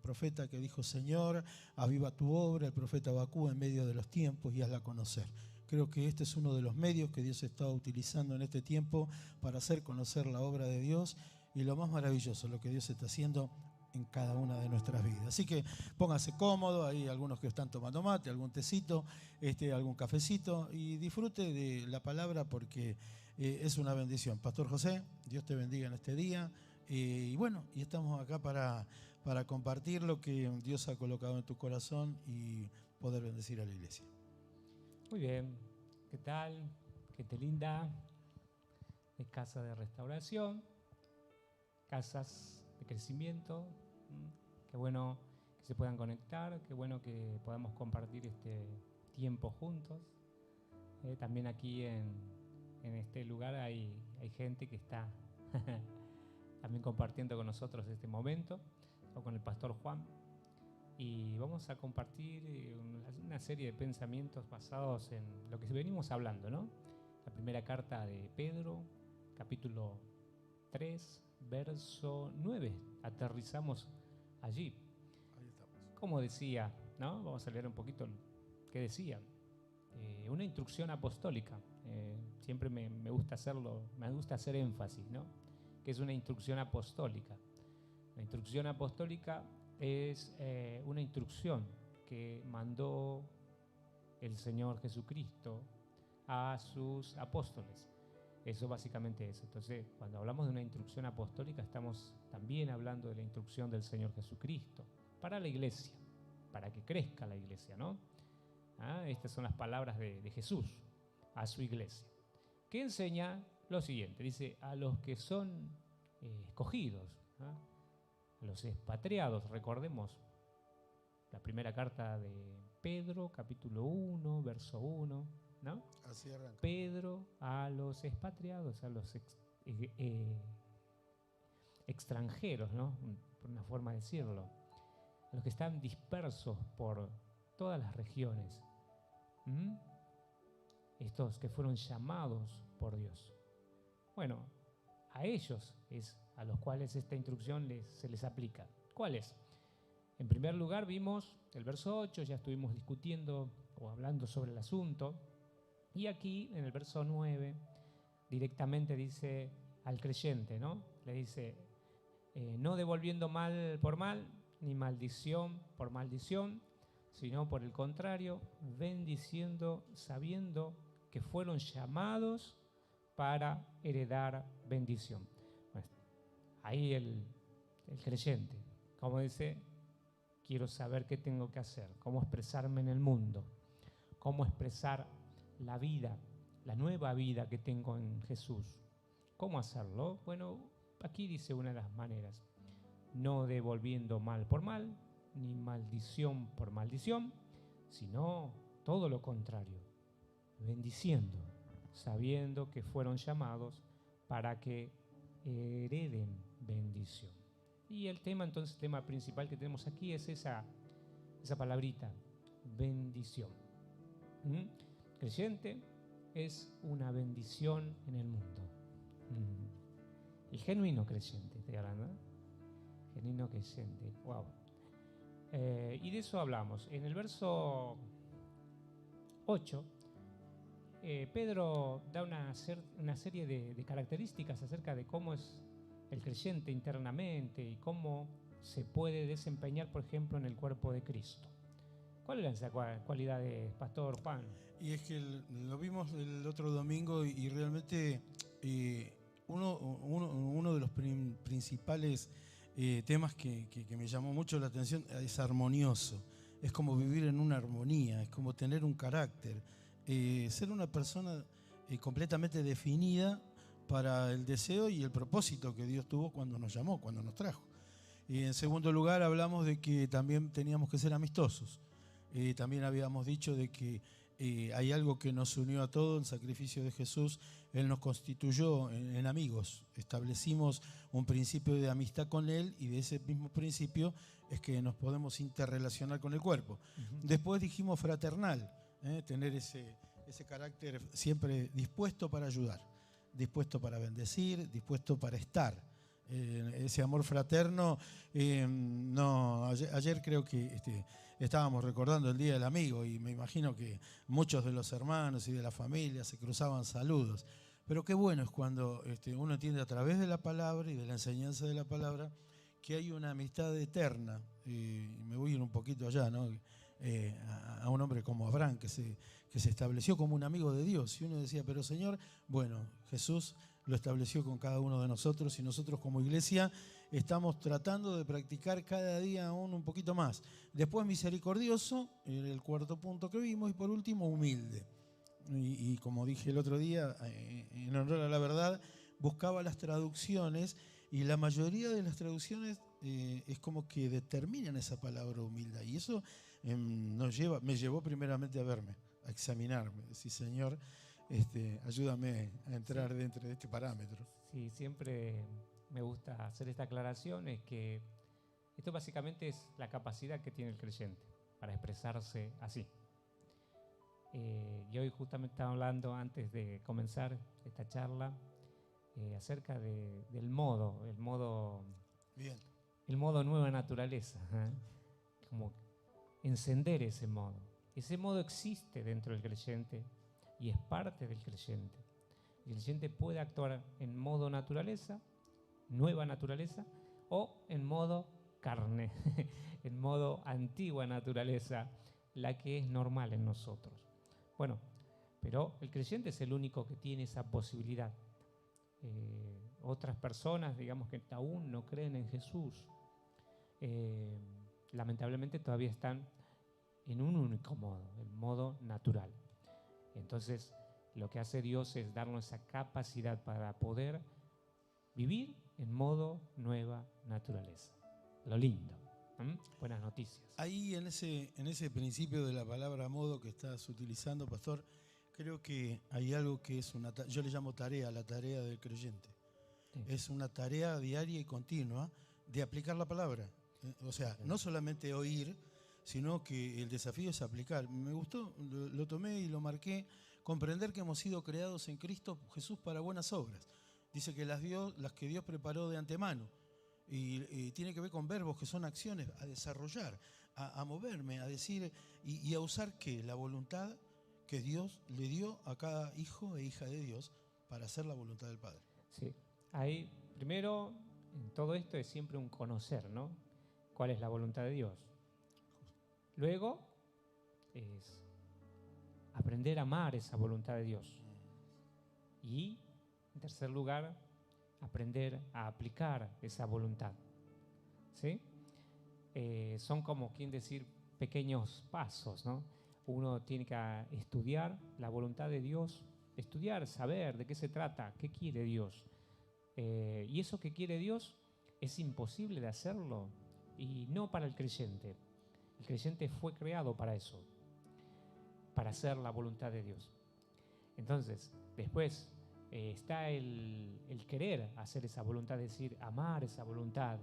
profeta que dijo: Señor, aviva tu obra, el profeta Habacuc, en medio de los tiempos, y hazla conocer. Creo que este es uno de los medios que Dios está utilizando en este tiempo para hacer conocer la obra de Dios, y lo más maravilloso, lo que Dios está haciendo en cada una de nuestras vidas. Así que pónganse cómodos, hay algunos que están tomando mate, algún tecito, algún cafecito, y disfrute de la palabra, porque es una bendición. Pastor José, Dios te bendiga en este día, y bueno, y estamos acá para compartir lo que Dios ha colocado en tu corazón y poder bendecir a la iglesia. Muy bien, ¿qué tal? Gente linda, de Casa de Restauración, casas de crecimiento. Qué bueno que se puedan conectar, qué bueno que podamos compartir este tiempo juntos. También aquí en este lugar hay gente que está también compartiendo con nosotros este momento, o con el Pastor Juan. Y vamos a compartir una serie de pensamientos basados en lo que venimos hablando, ¿no? La primera carta de Pedro, capítulo 3, verso 9. Aterrizamos allí. Ahí estamos. Como decía, ¿no? Vamos a leer un poquito qué decía. Una instrucción apostólica. Siempre me gusta hacerlo, me gusta hacer énfasis, ¿no? Que es una instrucción apostólica. La instrucción apostólica es una instrucción que mandó el Señor Jesucristo a sus apóstoles. Eso básicamente es. Entonces, cuando hablamos de una instrucción apostólica, estamos también hablando de la instrucción del Señor Jesucristo para la iglesia, para que crezca la iglesia, ¿no? Estas son las palabras de Jesús a su iglesia, que enseña lo siguiente. Dice: a los que son escogidos, a los expatriados. Recordemos la primera carta de Pedro, capítulo 1, verso 1, ¿no? Así arranca. Pedro a los expatriados, a los extranjeros, ¿no? Por una forma de decirlo, a los que están dispersos por todas las regiones. Estos que fueron llamados por Dios. Bueno, a ellos es a los cuales esta instrucción se les aplica. ¿Cuál es? En primer lugar vimos el verso 8, ya estuvimos discutiendo o hablando sobre el asunto, y aquí en el verso 9 directamente dice al creyente, ¿no? Le dice: no devolviendo mal por mal, ni maldición por maldición, sino por el contrario, bendiciendo, sabiendo que fueron llamados para heredar bendición. Bueno, ahí el creyente, como dice: quiero saber qué tengo que hacer, cómo expresarme en el mundo, cómo expresar la vida, la nueva vida que tengo en Jesús. ¿Cómo hacerlo? Bueno, aquí dice una de las maneras: no devolviendo mal por mal, ni maldición por maldición, sino todo lo contrario, bendiciendo, sabiendo que fueron llamados para que hereden bendición. Y el tema, entonces, el tema principal que tenemos aquí es esa palabrita, bendición. Creyente es una bendición en el mundo. El genuino creyente, estoy hablando, ¿eh? Genuino creyente, wow. Y de eso hablamos. En el verso 8, Pedro da una serie de características acerca de cómo es el creyente internamente y cómo se puede desempeñar, por ejemplo, en el cuerpo de Cristo. ¿Cuáles eran esas cualidades, Pastor Juan? Y es que lo vimos el otro domingo, y realmente uno de los principales temas que me llamó mucho la atención es armonioso. Es como vivir en una armonía, es como tener un carácter, ser una persona completamente definida para el deseo y el propósito que Dios tuvo cuando nos llamó, cuando nos trajo. Y en segundo lugar hablamos de que también teníamos que ser amistosos. También habíamos dicho de que hay algo que nos unió a todos, el sacrificio de Jesús. Él nos constituyó en amigos, establecimos un principio de amistad con Él, y de ese mismo principio es que nos podemos interrelacionar con el cuerpo. Después dijimos fraternal, tener ese carácter siempre dispuesto para ayudar, dispuesto para bendecir, dispuesto para estar. ese amor fraterno. No, ayer creo que estábamos recordando el Día del Amigo y me imagino que muchos de los hermanos y de la familia se cruzaban saludos. Pero qué bueno es cuando uno entiende a través de la palabra y de la enseñanza de la palabra que hay una amistad eterna. Y me voy a ir un poquito allá, ¿no? A un hombre como Abraham, que se estableció como un amigo de Dios. Y uno decía, pero Señor, bueno, Jesús lo estableció con cada uno de nosotros y nosotros como iglesia estamos tratando de practicar cada día aún un poquito más. Después misericordioso, el cuarto punto que vimos, y por último humilde. Y como dije el otro día, en honor a la verdad, buscaba las traducciones y la mayoría de las traducciones es como que determinan esa palabra humildad. Y eso me llevó primeramente a verme, a examinarme, decir, Señor, ayúdame a entrar dentro de este parámetro. Sí, siempre me gusta hacer esta aclaración, es que esto básicamente es la capacidad que tiene el creyente para expresarse así. Y hoy justamente estaba hablando, antes de comenzar esta charla, acerca del modo, Bien. El modo nueva naturaleza, como encender ese modo. Ese modo existe dentro del creyente y es parte del creyente. El creyente puede actuar en modo naturaleza, nueva naturaleza, o en modo carne, en modo antigua naturaleza, la que es normal en nosotros. Bueno, pero el creyente es el único que tiene esa posibilidad. Otras personas, digamos, que aún no creen en Jesús, lamentablemente todavía están en un único modo, el modo natural. Entonces, lo que hace Dios es darnos esa capacidad para poder vivir en modo nueva naturaleza. Lo lindo. Buenas noticias. Ahí en ese principio de la palabra modo que estás utilizando, pastor, creo que hay algo que es yo le llamo tarea, la tarea del creyente. Sí. Es una tarea diaria y continua de aplicar la palabra. O sea, no solamente oír, sino que el desafío es aplicar. Me gustó, lo tomé y lo marqué, comprender que hemos sido creados en Cristo Jesús para buenas obras. Dice que las que Dios preparó de antemano. Y tiene que ver con verbos que son acciones, a desarrollar, a moverme, a decir y a usar ¿qué? La voluntad que Dios le dio a cada hijo e hija de Dios para hacer la voluntad del Padre. Sí, ahí primero en todo esto es siempre un conocer, ¿no? ¿Cuál es la voluntad de Dios? Luego es aprender a amar esa voluntad de Dios. Y en tercer lugar, aprender a aplicar esa voluntad. ¿Sí? Son como, quien decir, pequeños pasos, ¿no? Uno tiene que estudiar la voluntad de Dios, estudiar, saber de qué se trata, qué quiere Dios. Y eso que quiere Dios es imposible de hacerlo, y no para el creyente. El creyente fue creado para eso, para hacer la voluntad de Dios. Entonces, después está el querer hacer esa voluntad, es decir, amar esa voluntad.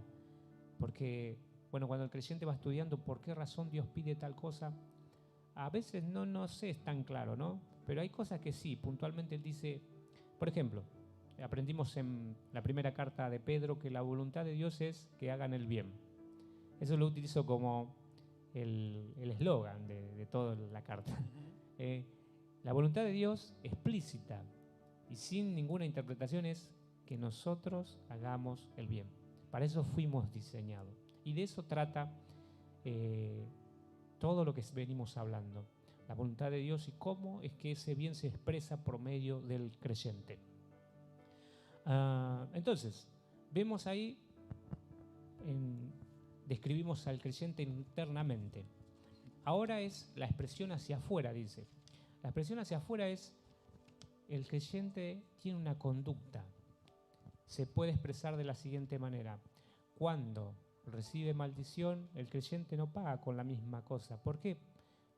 Porque, bueno, cuando el creyente va estudiando por qué razón Dios pide tal cosa, a veces no sé, es tan claro, ¿no? Pero hay cosas que sí, puntualmente él dice, por ejemplo, aprendimos en la primera carta de Pedro que la voluntad de Dios es que hagan el bien. Eso lo utilizo como el eslogan de toda la carta. La voluntad de Dios explícita y sin ninguna interpretación es que nosotros hagamos el bien. Para eso fuimos diseñados. Y de eso trata todo lo que venimos hablando. La voluntad de Dios y cómo es que ese bien se expresa por medio del creyente. Entonces, vemos ahí, describimos al creyente internamente. Ahora es la expresión hacia afuera, dice. La expresión hacia afuera es, el creyente tiene una conducta. Se puede expresar de la siguiente manera. Cuando recibe maldición, el creyente no paga con la misma cosa. ¿Por qué?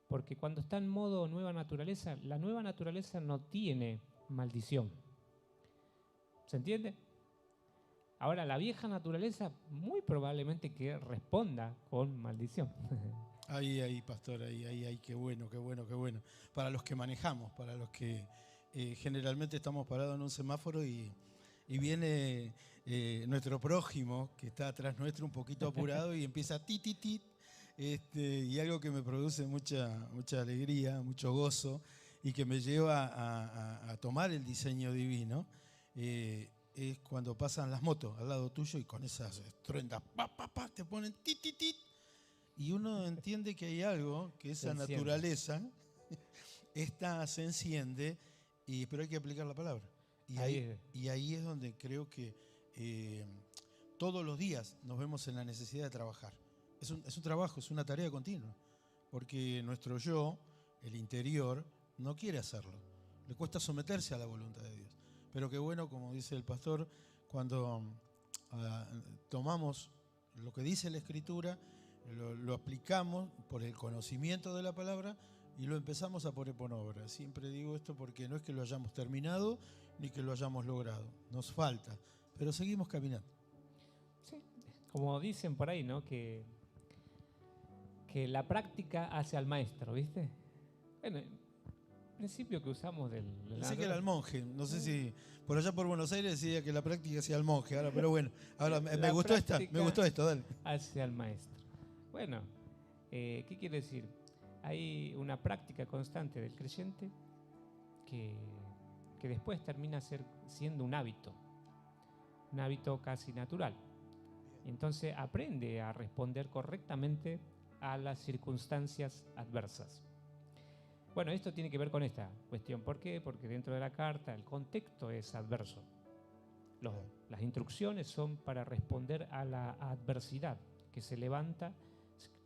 Porque cuando está en modo nueva naturaleza, la nueva naturaleza no tiene maldición. ¿Se entiende? Ahora, la vieja naturaleza muy probablemente que responda con maldición. Ahí, pastor, ahí, qué bueno. Para los que manejamos, para los que generalmente estamos parados en un semáforo y y viene nuestro prójimo, que está atrás nuestro un poquito apurado, y empieza ti, ti, ti, y algo que me produce mucha alegría, mucho gozo, y que me lleva a tomar el diseño divino, es cuando pasan las motos al lado tuyo y con esas truendas, pa, pa, pa, te ponen ti, ti, ti, y uno entiende que hay algo, que esa naturaleza se enciende, pero hay que aplicar la palabra. Y ahí es donde creo que todos los días nos vemos en la necesidad de trabajar. Es un trabajo, es una tarea continua, porque nuestro yo, el interior, no quiere hacerlo. Le cuesta someterse a la voluntad de Dios. Pero qué bueno, como dice el pastor, cuando tomamos lo que dice la Escritura, lo aplicamos por el conocimiento de la palabra y lo empezamos a poner por obra. Siempre digo esto porque no es que lo hayamos terminado ni que lo hayamos logrado. Nos falta, pero seguimos caminando. Sí, como dicen por ahí, ¿no? Que la práctica hace al maestro, ¿viste? Bueno, el principio que usamos del... Pensé que era el monje, no sé si por allá por Buenos Aires decía que la práctica hacía al monje, ahora, pero bueno, ahora me gustó esto, dale. Hace al maestro. Bueno, ¿qué quiere decir? Hay una práctica constante del creyente que después termina siendo un hábito casi natural. Y entonces aprende a responder correctamente a las circunstancias adversas. Bueno, esto tiene que ver con esta cuestión. ¿Por qué? Porque dentro de la carta el contexto es adverso. Las instrucciones son para responder a la adversidad que se levanta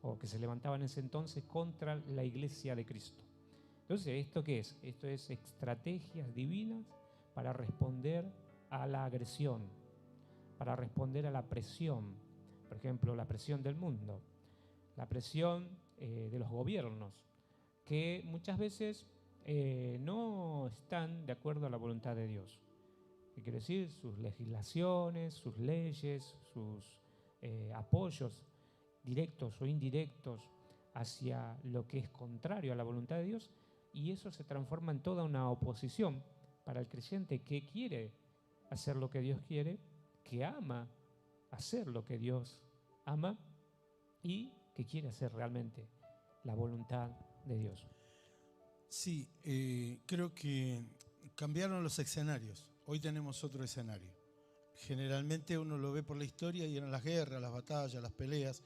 o que se levantaba en ese entonces contra la iglesia de Cristo. Entonces, ¿esto qué es? Esto es estrategias divinas para responder a la agresión, para responder a la presión. Por ejemplo, la presión del mundo, la presión de los gobiernos, que muchas veces no están de acuerdo a la voluntad de Dios. ¿Qué quiere decir? Sus legislaciones, sus leyes, sus apoyos directos o indirectos hacia lo que es contrario a la voluntad de Dios, y eso se transforma en toda una oposición para el creyente que quiere hacer lo que Dios quiere, que ama hacer lo que Dios ama y que quiere hacer realmente la voluntad de Dios. Sí, creo que cambiaron los escenarios. Hoy tenemos otro escenario. Generalmente uno lo ve por la historia y eran las guerras, las batallas, las peleas.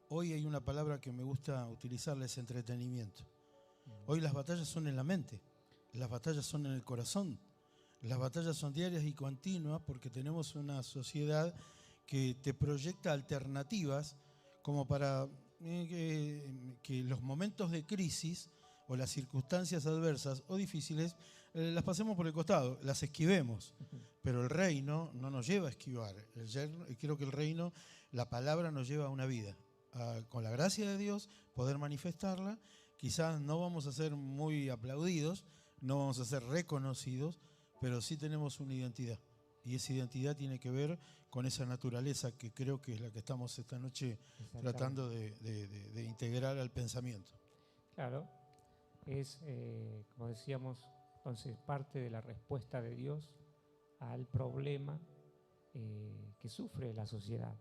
Hoy hay una palabra que me gusta utilizarla, es entretenimiento. Hoy las batallas son en la mente, las batallas son en el corazón, las batallas son diarias y continuas porque tenemos una sociedad que te proyecta alternativas como para que los momentos de crisis o las circunstancias adversas o difíciles las pasemos por el costado, las esquivemos. Pero el reino no nos lleva a esquivar. Creo que el reino, la palabra nos lleva a una vida. Con la gracia de Dios, poder manifestarla. Quizás no vamos a ser muy aplaudidos, no vamos a ser reconocidos, pero sí tenemos una identidad. Y esa identidad tiene que ver con esa naturaleza que creo que es la que estamos esta noche tratando de integrar al pensamiento. Claro, es, como decíamos, entonces parte de la respuesta de Dios al problema que sufre la sociedad.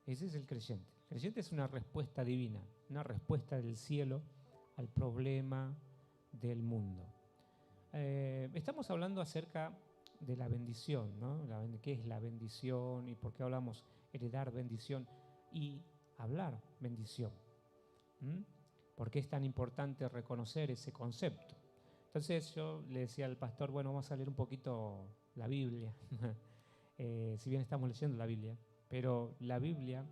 Ese es el creyente. El creyente es una respuesta divina, una respuesta del cielo al problema del mundo. Estamos hablando acerca de la bendición, ¿no? ¿Qué es la bendición y por qué hablamos heredar bendición y hablar bendición? ¿Por qué es tan importante reconocer ese concepto? Entonces yo le decía al pastor, bueno, vamos a leer un poquito la Biblia. Si bien estamos leyendo la Biblia, pero la Biblia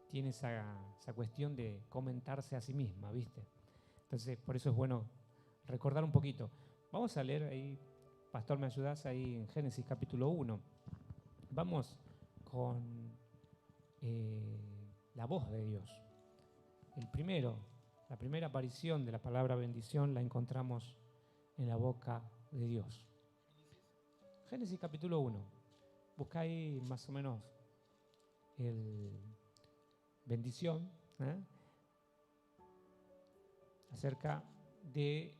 tiene esa cuestión de comentarse a sí misma, ¿viste? Entonces, por eso es bueno recordar un poquito. Vamos a leer ahí, pastor, ¿me ayudás? Ahí en Génesis capítulo 1. Vamos con la voz de Dios. La primera aparición de la palabra bendición la encontramos en la boca de Dios. Génesis capítulo 1. Busca ahí más o menos el bendición, acerca de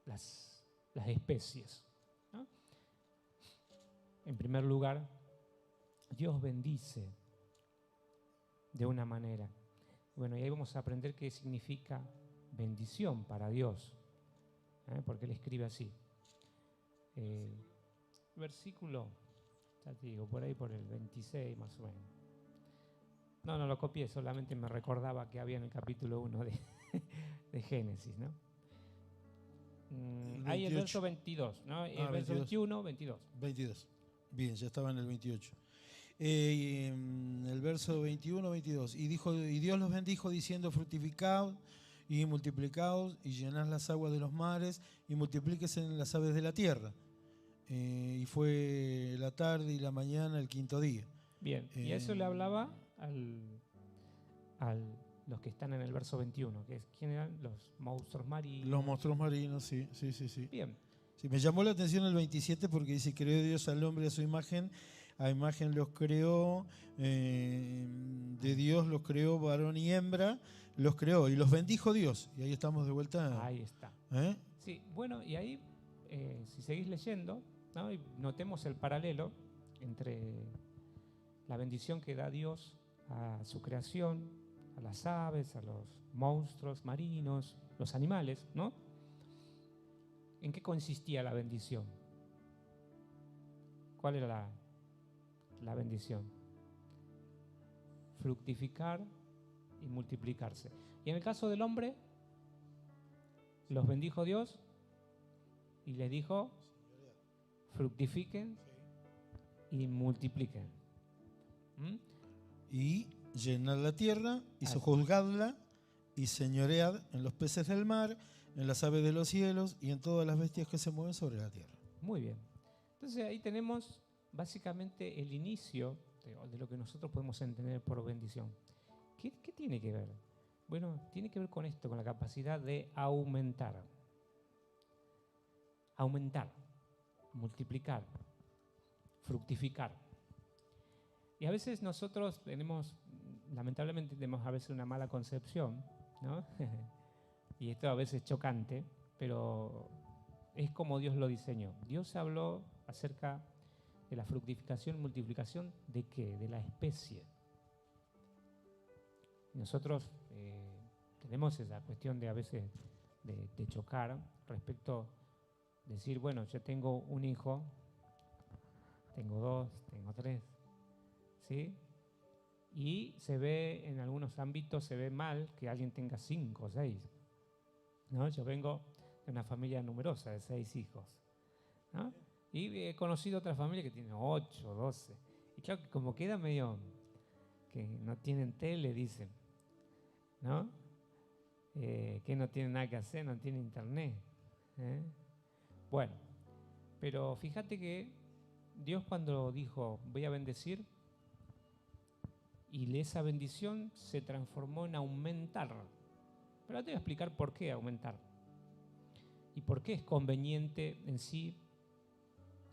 las especies, ¿no? En primer lugar, Dios bendice de una manera. Bueno, y ahí vamos a aprender qué significa bendición para Dios, porque Él escribe así. Versículo, ya te digo, por ahí por el 26 más o menos. No lo copié, solamente me recordaba que había en el capítulo 1 de Génesis, ¿no? Ahí el verso 22, ¿no? El verso 21, 22. 22. Bien, ya estaba en el 28. El verso 21, 22. Y Dios los bendijo diciendo: fructificaos y multiplicaos y llenad las aguas de los mares y multiplíquese en las aves de la tierra. Y fue la tarde y la mañana el quinto día. Bien, y a eso le hablaba a los que están en el verso 21, que es quién eran los monstruos marinos. Los monstruos marinos, sí. Bien. Sí, me llamó la atención el 27 porque dice: creó Dios al hombre a su imagen, a imagen los creó, de Dios los creó, varón y hembra, los creó y los bendijo Dios. Y ahí estamos de vuelta. Ahí está. Sí, bueno, y ahí, si seguís leyendo, ¿no? Y notemos el paralelo entre la bendición que da Dios a su creación, a las aves, a los monstruos marinos, los animales, ¿no? ¿En qué consistía la bendición? ¿Cuál era la bendición? Fructificar y multiplicarse. Y en el caso del hombre, los bendijo Dios y les dijo: fructifiquen y multipliquen. Y llenad la tierra y sojuzgadla y señoread en los peces del mar, en las aves de los cielos y en todas las bestias que se mueven sobre la tierra. Muy bien. Entonces ahí tenemos básicamente el inicio de lo que nosotros podemos entender por bendición. ¿Qué tiene que ver? Bueno, tiene que ver con esto, con la capacidad de aumentar. Aumentar, multiplicar, fructificar. Y a veces nosotros lamentablemente tenemos a veces una mala concepción, ¿no? Y esto a veces es chocante, pero es como Dios lo diseñó. Dios habló acerca de la fructificación y multiplicación ¿de qué? De la especie. Nosotros tenemos esa cuestión de a veces de chocar respecto a decir, bueno, yo tengo un hijo, tengo dos, tengo tres, ¿sí? Y se ve en algunos ámbitos, se ve mal que alguien tenga 5 o 6. ¿No? Yo vengo de una familia numerosa, de 6 hijos, ¿no? Y he conocido otra familia que tiene 8, 12. Y claro que como queda medio que no tienen tele, dicen, ¿no? Que no tienen nada que hacer, no tienen internet. Bueno, pero fíjate que Dios cuando dijo voy a bendecir, y esa bendición se transformó en aumentar. Pero te voy a explicar por qué aumentar y por qué es conveniente en sí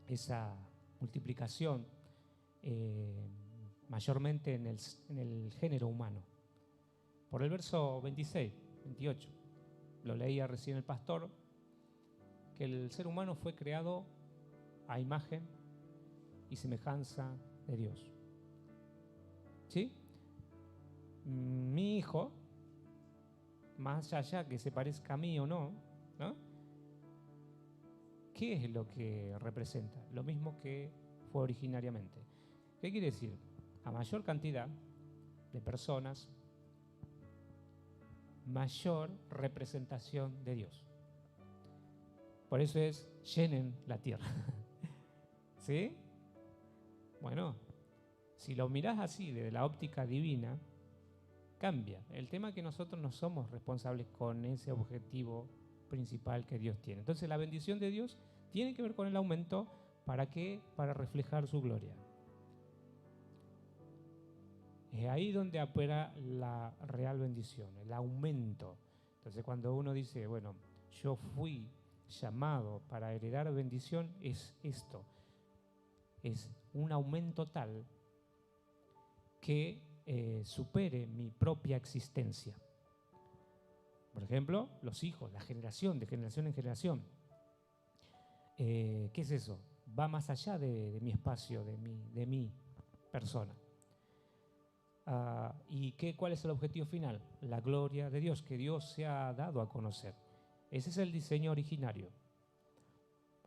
esa multiplicación, mayormente en el género humano. Por el verso 26, 28, lo leía recién el pastor, que el ser humano fue creado a imagen y semejanza de Dios. ¿Sí? Mi hijo, más allá que se parezca a mí o no, ¿no? ¿Qué es lo que representa? Lo mismo que fue originariamente. ¿Qué quiere decir? A mayor cantidad de personas, mayor representación de Dios. Por eso es llenen la tierra. ¿Sí? Bueno, si lo mirás así, desde la óptica divina, cambia. El tema es que nosotros no somos responsables con ese objetivo principal que Dios tiene. Entonces la bendición de Dios tiene que ver con el aumento. ¿Para qué? Para reflejar su gloria. Es ahí donde opera la real bendición, el aumento. Entonces cuando uno dice, bueno, yo fui llamado para heredar bendición, es esto. Es un aumento tal que supere mi propia existencia. Por ejemplo, los hijos, la generación, de generación en generación. ¿Qué es eso? va más allá de mi espacio, de mi persona. ¿Y cuál es el objetivo final? La gloria de Dios, que Dios se ha dado a conocer. Ese es el diseño originario.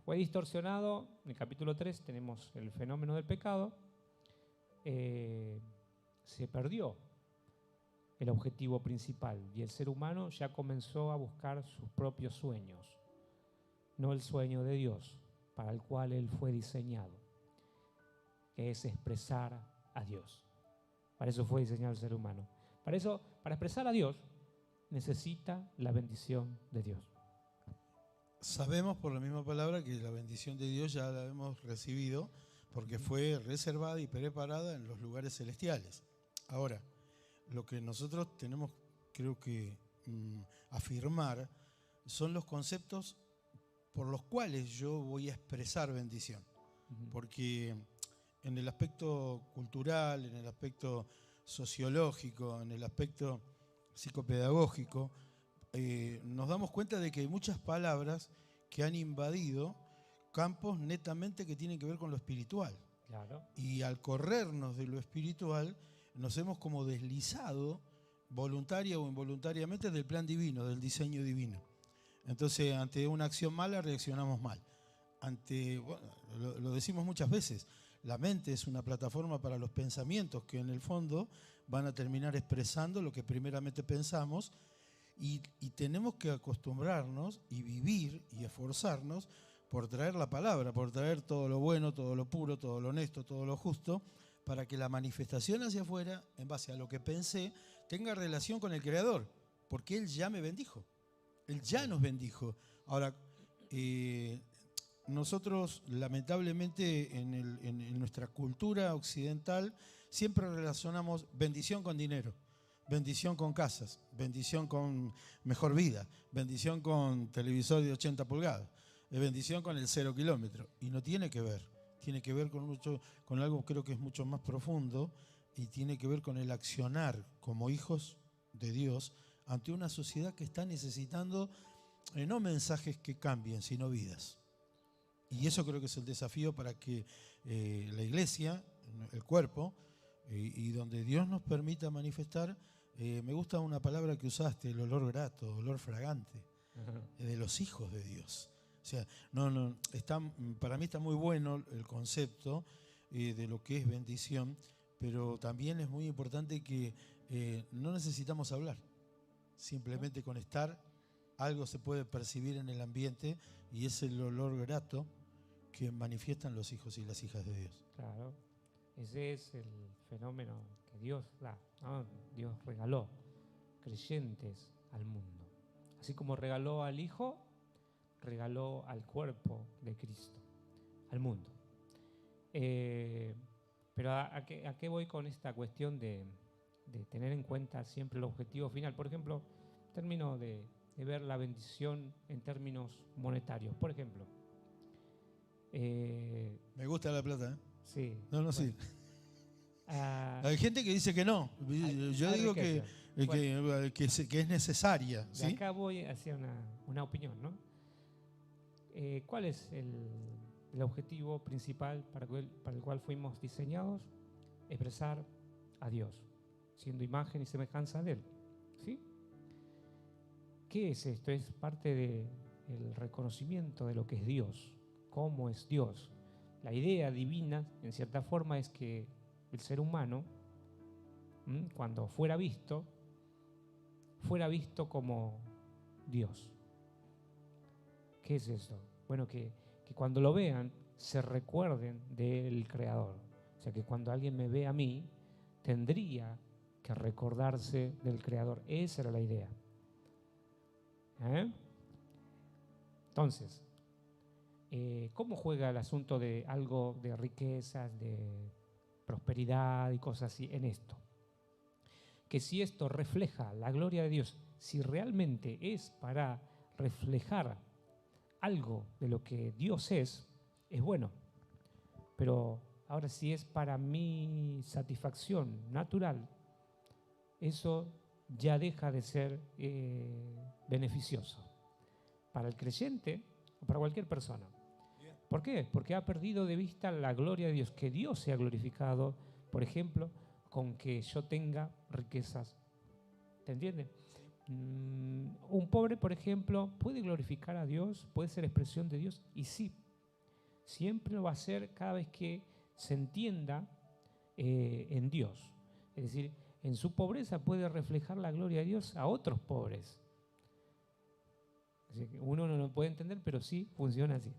Fue distorsionado, en el capítulo 3 tenemos el fenómeno del pecado, se perdió el objetivo principal y el ser humano ya comenzó a buscar sus propios sueños, no el sueño de Dios para el cual él fue diseñado, que es expresar a Dios. Para eso fue diseñado el ser humano. Para expresar a Dios, necesita la bendición de Dios. Sabemos por la misma palabra que la bendición de Dios ya la hemos recibido porque fue reservada y preparada en los lugares celestiales. Ahora, lo que nosotros tenemos, creo que, afirmar son los conceptos por los cuales yo voy a expresar bendición. Porque en el aspecto cultural, en el aspecto sociológico, en el aspecto psicopedagógico, nos damos cuenta de que hay muchas palabras que han invadido campos netamente que tienen que ver con lo espiritual. Claro. Y al corrernos de lo espiritual, nos hemos como deslizado voluntaria o involuntariamente del plan divino, del diseño divino. Entonces, ante una acción mala, reaccionamos mal. Lo decimos muchas veces, la mente es una plataforma para los pensamientos que en el fondo van a terminar expresando lo que primeramente pensamos y tenemos que acostumbrarnos y vivir y esforzarnos por traer la palabra, por traer todo lo bueno, todo lo puro, todo lo honesto, todo lo justo, para que la manifestación hacia afuera, en base a lo que pensé, tenga relación con el Creador, porque Él ya me bendijo, Él ya nos bendijo. Ahora, nosotros lamentablemente en nuestra cultura occidental siempre relacionamos bendición con dinero, bendición con casas, bendición con mejor vida, bendición con televisor de 80 pulgadas, bendición con el 0 kilómetro. Y no tiene que ver, tiene que ver con algo creo que es mucho más profundo y tiene que ver con el accionar como hijos de Dios ante una sociedad que está necesitando no mensajes que cambien, sino vidas. Y eso creo que es el desafío para que la iglesia, el cuerpo, y donde Dios nos permita manifestar, me gusta una palabra que usaste, el olor grato, olor fragante, de los hijos de Dios. O sea, para mí está muy bueno el concepto de lo que es bendición, pero también es muy importante que no necesitamos hablar, simplemente con estar algo se puede percibir en el ambiente y es el olor grato que manifiestan los hijos y las hijas de Dios. Claro, ese es el fenómeno que Dios da, ¿no? Dios regaló creyentes al mundo. Así como regaló al Hijo, regaló al cuerpo de Cristo, al mundo. Pero ¿a qué voy con esta cuestión de tener en cuenta siempre el objetivo final? Por ejemplo, en términos de ver la bendición en términos monetarios. Por ejemplo, me gusta la plata, ¿eh? Sí. No, bueno. sí. Hay gente que dice que no. Yo digo que es necesaria. ¿Sí? De acá voy hacia una opinión, ¿no? ¿Cuál es el objetivo principal para el cual fuimos diseñados? Expresar a Dios, siendo imagen y semejanza de Él. ¿Sí? ¿Qué es esto? Es parte del reconocimiento de lo que es Dios, cómo es Dios. La idea divina, en cierta forma, es que el ser humano, cuando fuera visto como Dios. ¿Qué es eso? Bueno, que cuando lo vean, se recuerden del Creador. O sea, que cuando alguien me ve a mí, tendría que recordarse del Creador. Esa era la idea. Entonces, ¿cómo juega el asunto de algo de riquezas, de prosperidad y cosas así en esto? Que si esto refleja la gloria de Dios, si realmente es para reflejar algo de lo que Dios es bueno. Pero ahora si es para mi satisfacción natural, eso ya deja de ser beneficioso para el creyente o para cualquier persona. ¿Por qué? Porque ha perdido de vista la gloria de Dios, que Dios sea glorificado, por ejemplo, con que yo tenga riquezas. ¿Te entiendes? Un pobre, por ejemplo, puede glorificar a Dios, puede ser expresión de Dios, y sí, siempre lo va a hacer cada vez que se entienda en Dios. Es decir, en su pobreza puede reflejar la gloria de Dios a otros pobres. Así que uno no lo puede entender, pero sí funciona así.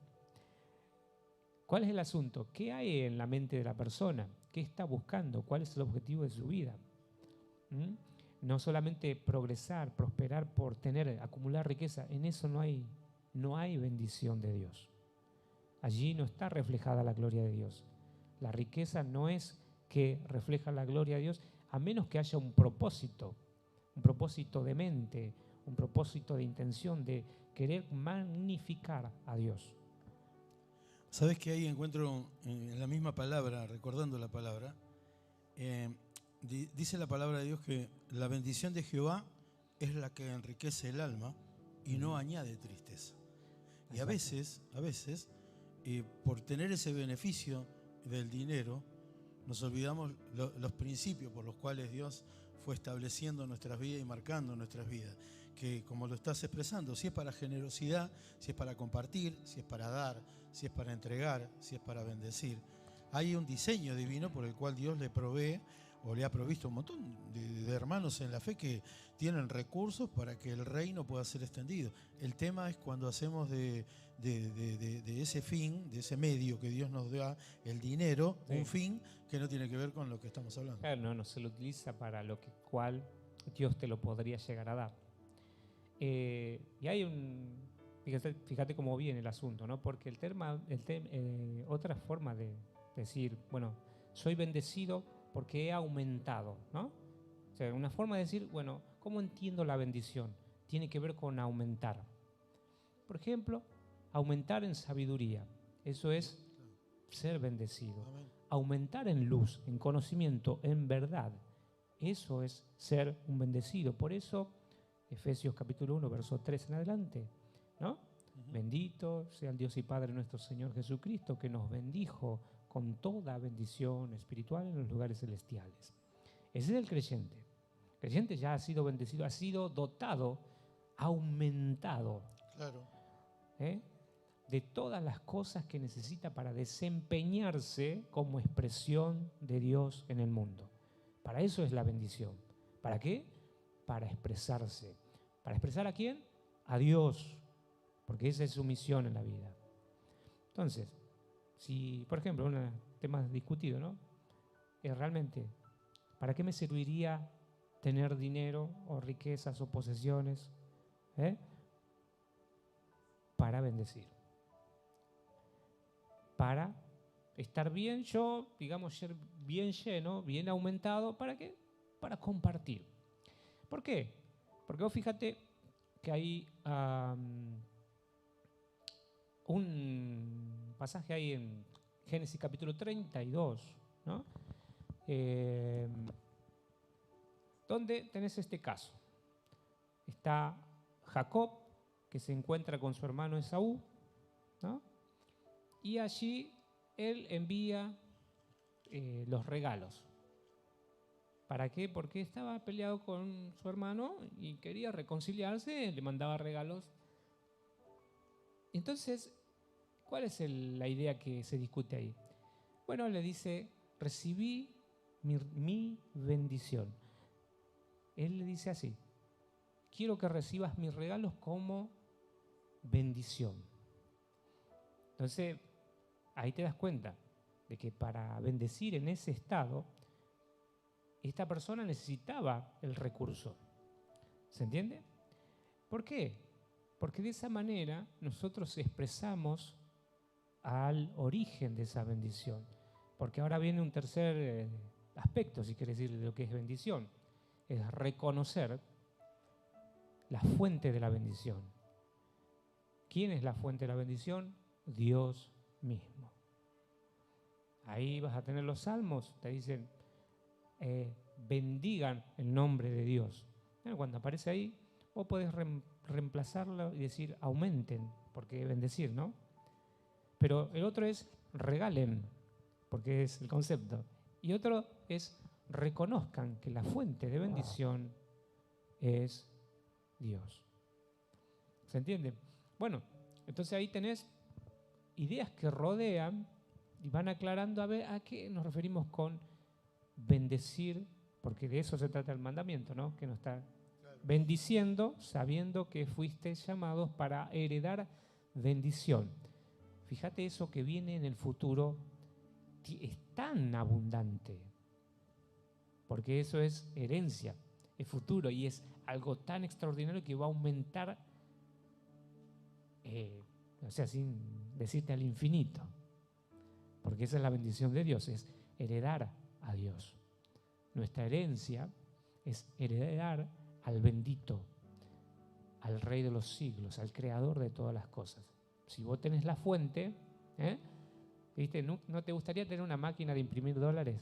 ¿Cuál es el asunto? ¿Qué hay en la mente de la persona? ¿Qué está buscando? ¿Cuál es el objetivo de su vida? No solamente progresar, prosperar por acumular riqueza. En eso no hay bendición de Dios. Allí no está reflejada la gloria de Dios. La riqueza no es que refleja la gloria de Dios, a menos que haya un propósito de mente, un propósito de intención de querer magnificar a Dios. ¿Sabes que ahí encuentro en la misma palabra, recordando la palabra, dice la palabra de Dios que la bendición de Jehová es la que enriquece el alma y no añade tristeza? Y a veces, por tener ese beneficio del dinero, nos olvidamos los principios por los cuales Dios fue estableciendo nuestras vidas y marcando nuestras vidas. Que como lo estás expresando, si es para generosidad, si es para compartir, si es para dar, si es para entregar, si es para bendecir, hay un diseño divino por el cual Dios le provee o le ha provisto un montón de hermanos en la fe que tienen recursos para que el reino pueda ser extendido. El tema es cuando hacemos de ese fin, de ese medio que Dios nos da, el dinero, sí, un fin que no tiene que ver con lo que estamos hablando. Claro, no se lo utiliza para lo cual Dios te lo podría llegar a dar. Y hay fíjate cómo viene el asunto, ¿no? Porque otra forma de decir, bueno, soy bendecido porque he aumentado, ¿no? O sea, una forma de decir, bueno, ¿cómo entiendo la bendición? Tiene que ver con aumentar. Por ejemplo, aumentar en sabiduría. Eso es ser bendecido. Aumentar en luz, en conocimiento, en verdad. Eso es ser un bendecido. Por eso, Efesios capítulo 1, verso 3 en adelante, ¿no? Bendito sea el Dios y Padre nuestro Señor Jesucristo, que nos bendijo con toda bendición espiritual en los lugares celestiales. Ese es el creyente. El creyente ya ha sido bendecido, ha sido dotado, aumentado. Claro. De todas las cosas que necesita para desempeñarse como expresión de Dios en el mundo. Para eso es la bendición. ¿Para qué? Para expresarse. ¿Para expresar a quién? A Dios. Porque esa es su misión en la vida. Entonces, si, por ejemplo, un tema discutido, ¿no? Es realmente, ¿para qué me serviría tener dinero o riquezas o posesiones? Para bendecir. Para estar bien yo, digamos, ser bien lleno, bien aumentado. ¿Para qué? Para compartir. ¿Por qué? Porque vos fíjate que hay un pasaje ahí en Génesis capítulo 32, ¿no? Donde tenés este caso. Está Jacob, que se encuentra con su hermano Esaú, ¿no? Y allí él envía los regalos. ¿Para qué? Porque estaba peleado con su hermano y quería reconciliarse, le mandaba regalos. Entonces, ¿cuál es la idea que se discute ahí? Bueno, le dice, recibí mi bendición. Él le dice así, quiero que recibas mis regalos como bendición. Entonces, ahí te das cuenta de que para bendecir en ese estado, esta persona necesitaba el recurso. ¿Se entiende? ¿Por qué? Porque de esa manera nosotros expresamos al origen de esa bendición. Porque ahora viene un tercer aspecto, si quieres decir, de lo que es bendición. Es reconocer la fuente de la bendición. ¿Quién es la fuente de la bendición? Dios mismo. Ahí vas a tener los salmos, te dicen, bendigan el nombre de Dios. Bueno, cuando aparece ahí, vos podés reemplazarlo y decir aumenten, porque bendecir, ¿no? Pero el otro es regalen, porque es el concepto. Y otro es reconozcan que la fuente de bendición es Dios. ¿Se entiende? Bueno, entonces ahí tenés ideas que rodean y van aclarando a ver a qué nos referimos con bendecir, porque de eso se trata el mandamiento, ¿no? Que nos está bendiciendo sabiendo que fuiste llamados para heredar bendición. Fíjate, eso que viene en el futuro es tan abundante, porque eso es herencia, es futuro y es algo tan extraordinario que va a aumentar, o sea, sin decirte al infinito, porque esa es la bendición de Dios, es heredar a Dios. Nuestra herencia es heredar al bendito, al Rey de los siglos, al Creador de todas las cosas. Si vos tenés la fuente, ¿viste? ¿No te gustaría tener una máquina de imprimir dólares?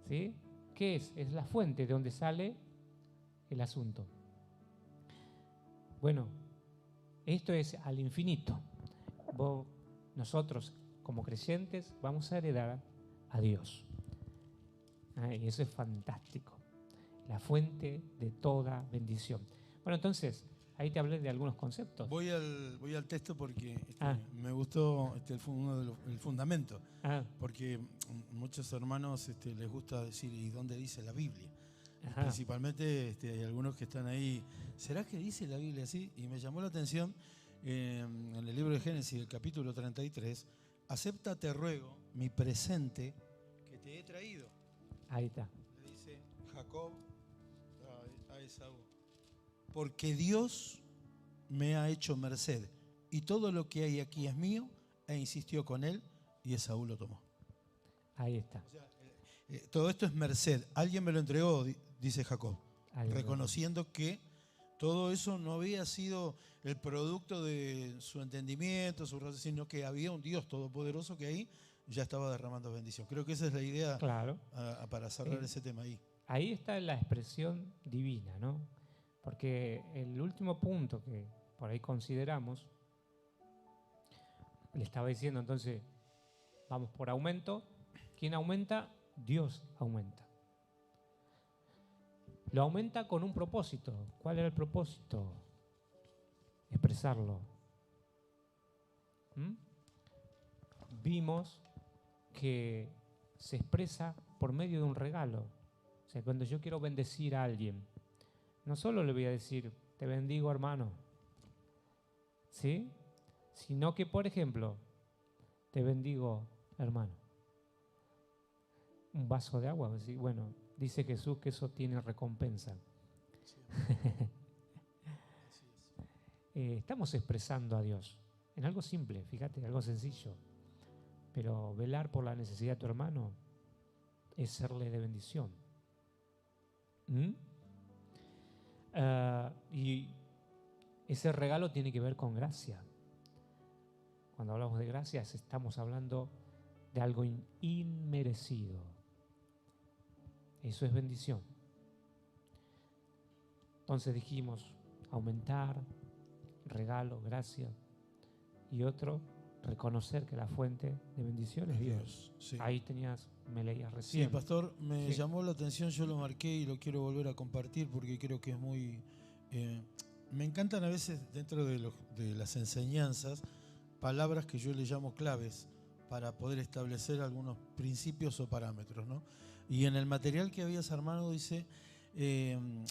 ¿Sí? ¿Qué es? Es la fuente de donde sale el asunto. Bueno, esto es al infinito. Nosotros, como creyentes, vamos a heredar a Dios. Y eso es fantástico. La fuente de toda bendición. Bueno, entonces, ahí te hablé de algunos conceptos. Voy al texto porque me gustó el fundamento. Porque muchos hermanos les gusta decir, ¿y dónde dice la Biblia? Principalmente hay algunos que están ahí, ¿será que dice la Biblia así? Y me llamó la atención en el libro de Génesis, el capítulo 33, acepta, te ruego, mi presente que te he traído. Ahí está. Le dice Jacob a Esaú, porque Dios me ha hecho merced y todo lo que hay aquí es mío, e insistió con él y Esaú lo tomó. Ahí está. O sea, todo esto es merced, alguien me lo entregó, dice Jacob, reconociendo que todo eso no había sido el producto de su entendimiento, sino que había un Dios todopoderoso que ahí ya estaba derramando bendición. Creo que esa es la idea, claro, para cerrar ese tema ahí. Ahí está la expresión divina, ¿no? Porque el último punto que por ahí consideramos, le estaba diciendo entonces, vamos por aumento. ¿Quién aumenta? Dios aumenta. Lo aumenta con un propósito. ¿Cuál era el propósito? Expresarlo. Vimos que se expresa por medio de un regalo. O sea, cuando yo quiero bendecir a alguien, no solo le voy a decir, te bendigo, hermano, ¿sí? Sino que, por ejemplo, te bendigo, hermano. Un vaso de agua, ¿sí? Bueno, dice Jesús que eso tiene recompensa. Sí. Estamos expresando a Dios en algo simple, fíjate, algo sencillo. Pero velar por la necesidad de tu hermano es serle de bendición. Y ese regalo tiene que ver con gracia. Cuando hablamos de gracias, estamos hablando de algo inmerecido. Eso es bendición. Entonces dijimos, aumentar, regalo, gracia. Y otro, reconocer que la fuente de bendición es Dios. Sí. Ahí me leías recién. Sí, pastor, me llamó la atención, yo lo marqué y lo quiero volver a compartir porque creo que es muy... me encantan a veces dentro de las enseñanzas palabras que yo le llamo claves para poder establecer algunos principios o parámetros, ¿no? Y en el material que habías armado dice,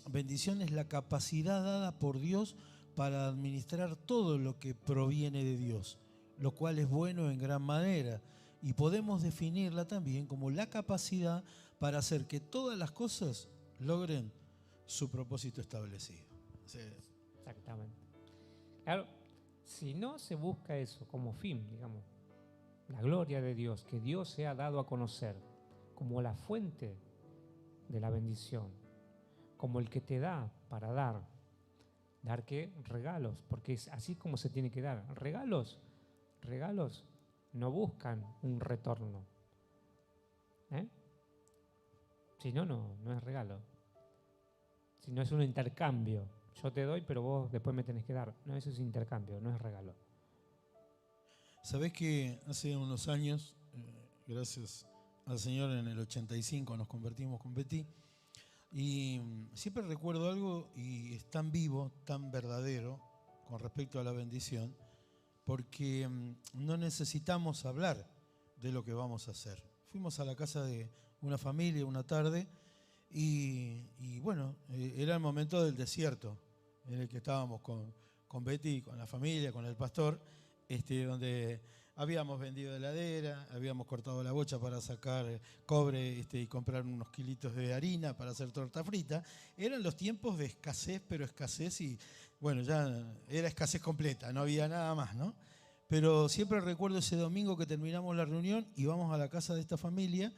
bendición es la capacidad dada por Dios para administrar todo lo que proviene de Dios, lo cual es bueno en gran manera. Y podemos definirla también como la capacidad para hacer que todas las cosas logren su propósito establecido. Sí. Exactamente. Claro, si no se busca eso como fin, digamos, la gloria de Dios, que Dios se ha dado a conocer como la fuente de la bendición, como el que te da para dar. ¿Dar qué? Regalos, porque es así como se tiene que dar. Regalos no buscan un retorno. Si no, no es regalo. Si no es un intercambio. yo te doy, pero vos después me tenés que dar. No, eso es intercambio, no es regalo. Sabés que hace unos años, gracias al Señor, en el 85 nos convertimos con Betty, y siempre recuerdo algo, y es tan vivo, tan verdadero con respecto a la bendición, porque no necesitamos hablar de lo que vamos a hacer. Fuimos a la casa de una familia una tarde y bueno, era el momento del desierto en el que estábamos con Betty, con la familia, con el pastor, donde habíamos vendido heladera, habíamos cortado la bocha para sacar cobre y comprar unos kilitos de harina para hacer torta frita. Eran los tiempos de escasez, pero escasez y, bueno, ya era escasez completa, no había nada más, ¿no? Pero siempre recuerdo ese domingo que terminamos la reunión y vamos a la casa de esta familia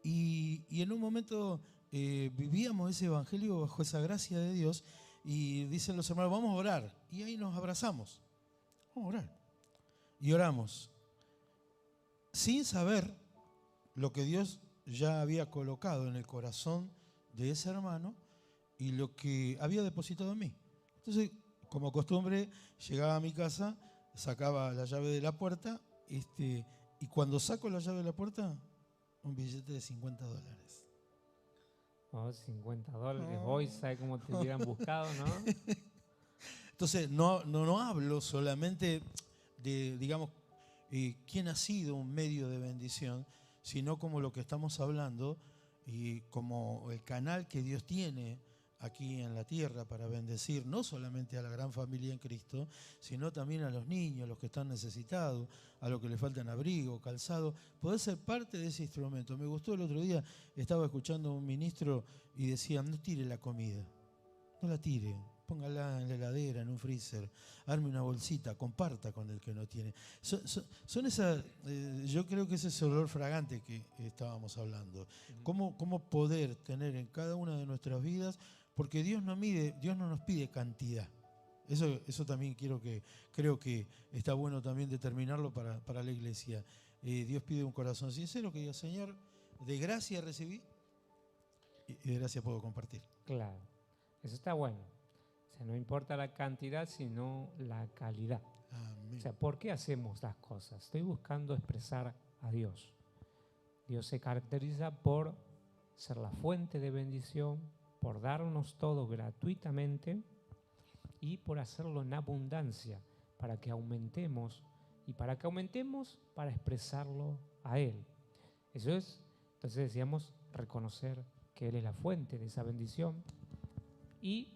y en un momento vivíamos ese evangelio bajo esa gracia de Dios y dicen los hermanos, vamos a orar. Y ahí nos abrazamos, vamos a orar. Y oramos, sin saber lo que Dios ya había colocado en el corazón de ese hermano y lo que había depositado en mí. Entonces, como costumbre, llegaba a mi casa, sacaba la llave de la puerta, y cuando saco la llave de la puerta, un billete de $50. Oh, $50. Hoy sabe cómo te hubieran buscado, ¿no? Entonces, no hablo solamente de, digamos, quién ha sido un medio de bendición, sino como lo que estamos hablando y como el canal que Dios tiene aquí en la tierra para bendecir no solamente a la gran familia en Cristo, sino también a los niños, a los que están necesitados, a los que les faltan abrigo, calzado, poder ser parte de ese instrumento. Me gustó el otro día, estaba escuchando a un ministro y decía, no tire la comida, no la tire, póngala en la heladera, en un freezer, arme una bolsita, comparta con el que no tiene. Son esas, yo creo que ese es el olor fragante que estábamos hablando. ¿Cómo poder tener en cada una de nuestras vidas? Porque Dios no nos pide cantidad. Eso también creo que está bueno también determinarlo para la iglesia. Dios pide un corazón sincero que diga, Señor, de gracia recibí y de gracia puedo compartir. Claro, eso está bueno. O sea, no importa la cantidad, sino la calidad. Amén. O sea, ¿por qué hacemos las cosas? Estoy buscando expresar a Dios. Dios se caracteriza por ser la fuente de bendición, por darnos todo gratuitamente y por hacerlo en abundancia, para que aumentemos y para expresarlo a Él. Eso es, entonces decíamos, reconocer que Él es la fuente de esa bendición. Y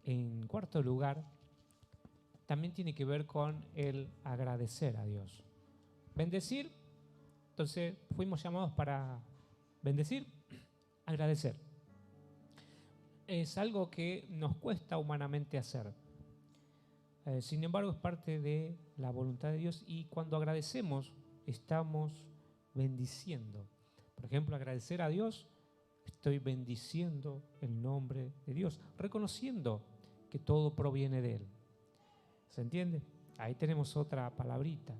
en cuarto lugar, también tiene que ver con el agradecer a Dios. Bendecir, entonces fuimos llamados para bendecir, agradecer. Es algo que nos cuesta humanamente hacer. Sin embargo, es parte de la voluntad de Dios y cuando agradecemos, estamos bendiciendo. Por ejemplo, agradecer a Dios, estoy bendiciendo el nombre de Dios, reconociendo que todo proviene de Él. ¿Se entiende? Ahí tenemos otra palabrita.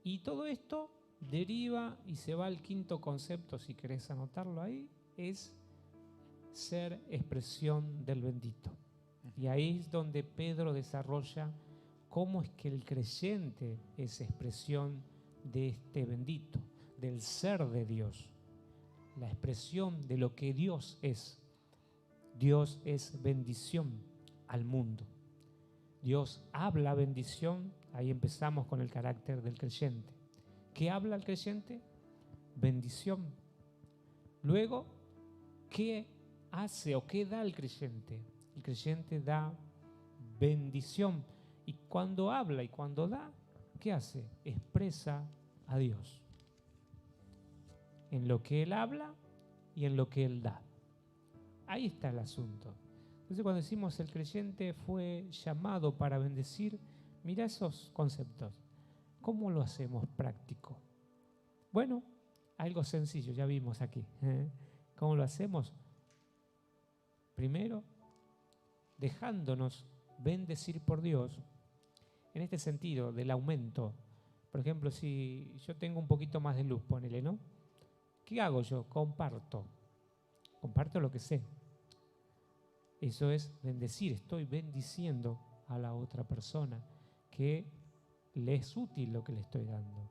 Y todo esto deriva y se va al quinto concepto, si querés anotarlo ahí, es ser expresión del bendito. Y ahí es donde Pedro desarrolla cómo es que el creyente es expresión de este bendito, del ser de Dios, la expresión de lo que Dios es. Dios es bendición al mundo. Dios habla bendición, ahí empezamos con el carácter del creyente. ¿Qué habla el creyente? Bendición. Luego, ¿qué hace o qué da el creyente? El creyente da bendición. Y cuando habla y cuando da, ¿qué hace? Expresa a Dios. En lo que Él habla y en lo que Él da. Ahí está el asunto. Entonces cuando decimos el creyente fue llamado para bendecir, mira esos conceptos. ¿Cómo lo hacemos práctico? Bueno, algo sencillo, ya vimos aquí. ¿Cómo lo hacemos? Primero, dejándonos bendecir por Dios, en este sentido del aumento. Por ejemplo, si yo tengo un poquito más de luz, ponele, ¿no? ¿Qué hago yo? Comparto lo que sé. Eso es bendecir. Estoy bendiciendo a la otra persona que le es útil lo que le estoy dando.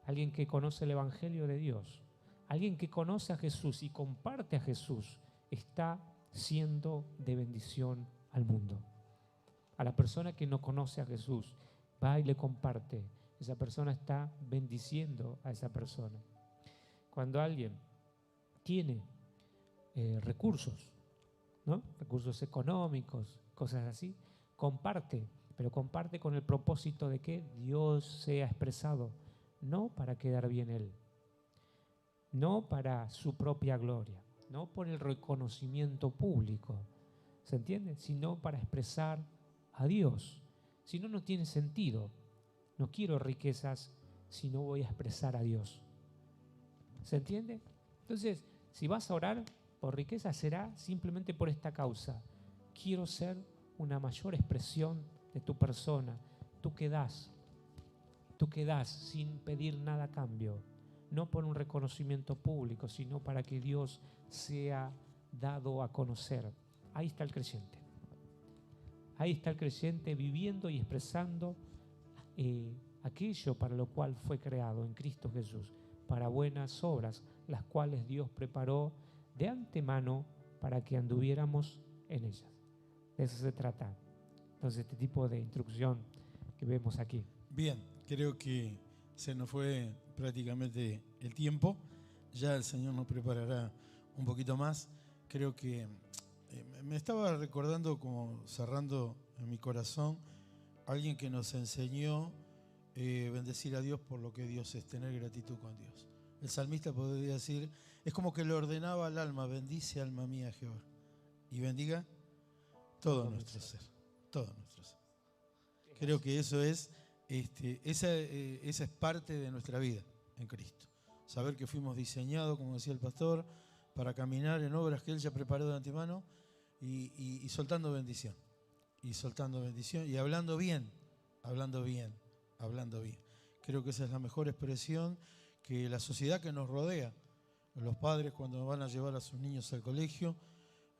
Alguien que conoce el Evangelio de Dios, alguien que conoce a Jesús y comparte a Jesús, está siendo de bendición al mundo. A la persona que no conoce a Jesús, va y le comparte. Esa persona está bendiciendo a esa persona. Cuando alguien tiene recursos, ¿no? Recursos económicos, cosas así, comparte, pero comparte con el propósito de que Dios sea expresado, no para quedar bien él, no para su propia gloria, no por el reconocimiento público, ¿se entiende? Sino para expresar a Dios. Si no, no tiene sentido. No quiero riquezas si no voy a expresar a Dios. ¿Se entiende? Entonces, si vas a orar por riqueza, será simplemente por esta causa. Quiero ser una mayor expresión de tu persona. Tú que das sin pedir nada a cambio. No por un reconocimiento público, sino para que Dios sea dado a conocer. Ahí está el creyente. Ahí está el creyente viviendo y expresando aquello para lo cual fue creado en Cristo Jesús, para buenas obras, las cuales Dios preparó de antemano para que anduviéramos en ellas. De eso se trata. Entonces, este tipo de instrucción que vemos aquí. Bien, creo que se nos fue prácticamente el tiempo. Ya el Señor nos preparará un poquito más. Creo que me estaba recordando, como cerrando en mi corazón, alguien que nos enseñó bendecir a Dios por lo que Dios es, tener gratitud con Dios. El salmista podría decir, es como que le ordenaba al alma: bendice alma mía Jehová, y bendiga todo nuestro ser, todo nuestro ser. Creo que eso es, esa es parte de nuestra vida en Cristo. Saber que fuimos diseñados, como decía el pastor, para caminar en obras que Él ya preparó de antemano y soltando bendición. Y soltando bendición y hablando bien, hablando bien, hablando bien. Creo que esa es la mejor expresión que la sociedad que nos rodea, los padres cuando van a llevar a sus niños al colegio,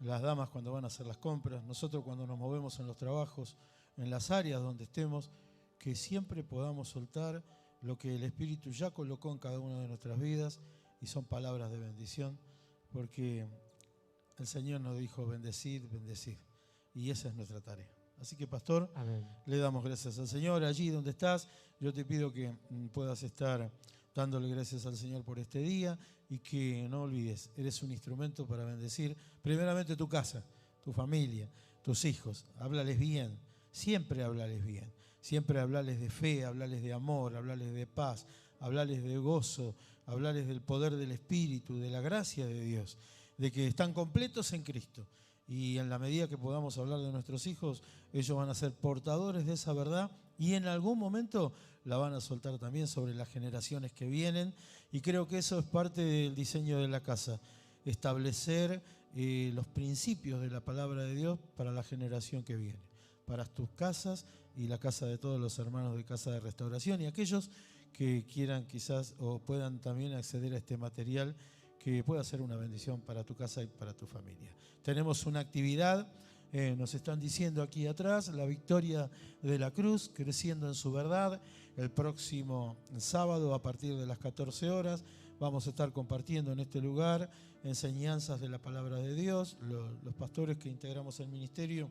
las damas cuando van a hacer las compras, nosotros cuando nos movemos en los trabajos, en las áreas donde estemos, que siempre podamos soltar lo que el Espíritu ya colocó en cada una de nuestras vidas, y son palabras de bendición, porque el Señor nos dijo bendecid, bendecid, y esa es nuestra tarea. Así que, pastor, Amén. Le damos gracias al Señor. Allí donde estás, yo te pido que puedas estar dándole gracias al Señor por este día, y que no olvides, eres un instrumento para bendecir primeramente tu casa, tu familia, tus hijos. Háblales bien, siempre háblales bien, siempre háblales de fe, háblales de amor, háblales de paz, háblales de gozo, háblales del poder del Espíritu, de la gracia de Dios, de que están completos en Cristo. Y en la medida que podamos hablar de nuestros hijos, ellos van a ser portadores de esa verdad, y en algún momento la van a soltar también sobre las generaciones que vienen. Y creo que eso es parte del diseño de la casa, establecer los principios de la palabra de Dios para la generación que viene, para tus casas y la casa de todos los hermanos de Casa de Restauración, y aquellos que quieran quizás o puedan también acceder a este material que pueda ser una bendición para tu casa y para tu familia. Tenemos una actividad, nos están diciendo aquí atrás, la Victoria de la Cruz, creciendo en su verdad. El próximo sábado a partir de las 14 horas vamos a estar compartiendo en este lugar enseñanzas de la palabra de Dios. Los pastores que integramos el ministerio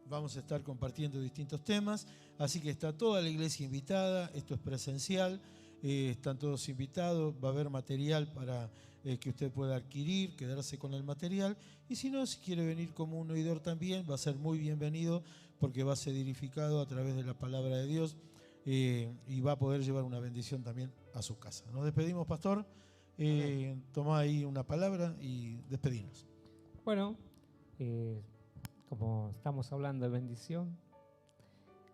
vamos a estar compartiendo distintos temas, así que está toda la iglesia invitada. Esto es presencial, están todos invitados, va a haber material para que usted pueda adquirir, quedarse con el material, y si no, si quiere venir como un oidor también, va a ser muy bienvenido, porque va a ser edificado a través de la palabra de Dios, y va a poder llevar una bendición también a su casa. Nos despedimos, pastor. Toma ahí una palabra y despedimos. Bueno, como estamos hablando de bendición,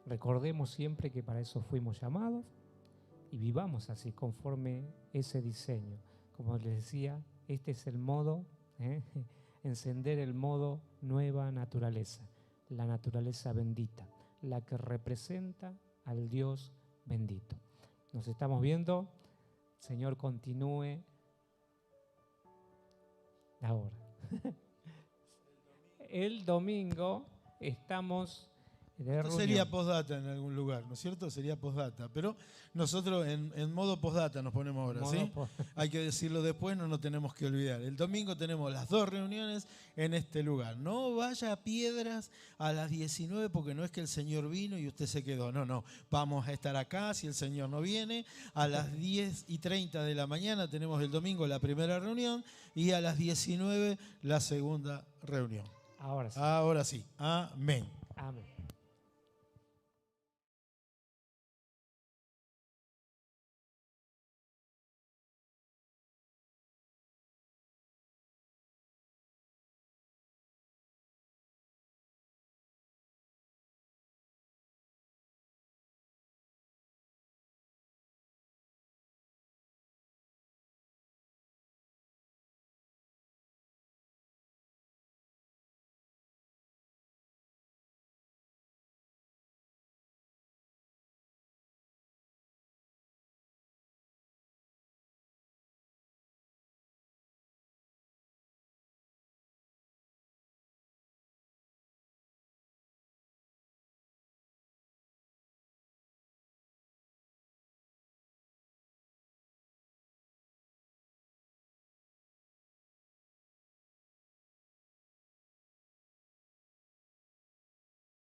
recordemos siempre que para eso fuimos llamados, y vivamos así, conforme ese diseño. Como les decía, este es el modo, encender el modo nueva naturaleza, la naturaleza bendita, la que representa al Dios bendito. Nos estamos viendo. Señor, continúe ahora. el domingo estamos de Esto reunión. sería postdata en algún lugar, ¿no es cierto? Sería postdata. Pero nosotros en modo postdata nos ponemos ahora, Modo ¿sí? post- Hay que decirlo después, no nos tenemos que olvidar. El domingo tenemos las 2 reuniones en este lugar. No vaya a Piedras a las 19 porque no es que el Señor vino y usted se quedó. No, no. Vamos a estar acá si el Señor no viene. A las 10:30 de la mañana tenemos el domingo la primera reunión y a las 19 la segunda reunión. Ahora sí. Ahora sí. Amén. Amén.